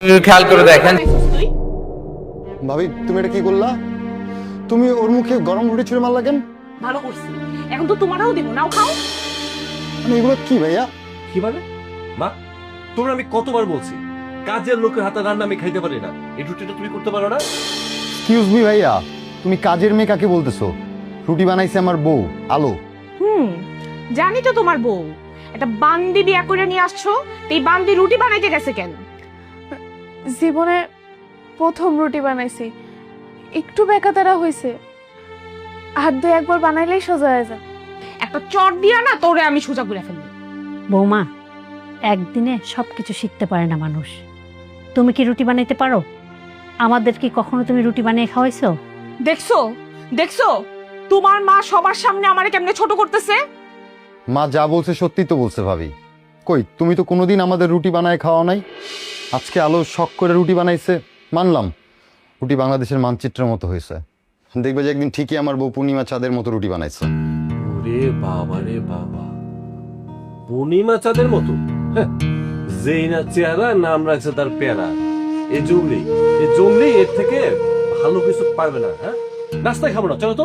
খেয়াল করে দেখেন। ভাবি তুমি এটা কি করলা? তুমি ওর মুখে গরম রুটি ছুঁড়ে মারলা কেন? ভালো করছি, এখন তো তোমারও দিব, নাও খাও। মানে এগুলো কি ভাইয়া? কি মানে মা, তোমরা আমি কতবার বলছি কাজের লোকের হাতে রান্না আমি খাইতে পারি না, এই রুটিটা তুমি করতে পারো না? এক্সকিউজ মি ভাইয়া, তুমি কাজের মেয়ে কাকে বলতেছো? রুটি বানাইছে আমার বউ আলো। জানি তো তোমার বউ একটা বান্দি বিয়া করে নিয়ে আসছো, তো এই বান্দি রুটি বানাইতে গেছে কেন? জীবনে প্রথম রুটি বানাইছি, একটু বেকাতারা হয়েছে, হাত দিয়ে একবার বানাইলেই সোজা হয়ে যায়। একটা চট দিয়া না তোরে আমি সোজা করে ফেলবো। বৌমা, একদিনে সবকিছু শিখতে পারে না মানুষ। তুমি কি রুটি বানাইতে পারো? আমাদের কি কখনো তুমি রুটি বানিয়ে খাওয়াইছো? দেখছো দেখছো তোমার মা সবার সামনে আমারে কেমনে ছোট করতেছে। মা যা বলছে সত্যি তো বলছে ভাবি। কই তুমি তো কোনোদিন আমাদের রুটি বানায় খাওয়া নাই। আজকে আলো শখ করে রুটি বানাইছে, মানলাম রুটি বাংলাদেশের মানচিত্রের মতো হয়েছে। দেখবে যে একদিন ঠিকই আমার বউ পূর্ণিমা চাঁদের মতো রুটি বানাইছে। রে বাবা রে বাবা, পূর্ণিমা চাঁদের মতো? যেই না চেহারা, নাম রাখছে তার পেয়ারা। এই জঙ্গলি এর থেকে ভালো কিছু পারবে না। হ্যাঁ, নাস্তায় খাবো না, চলো তো।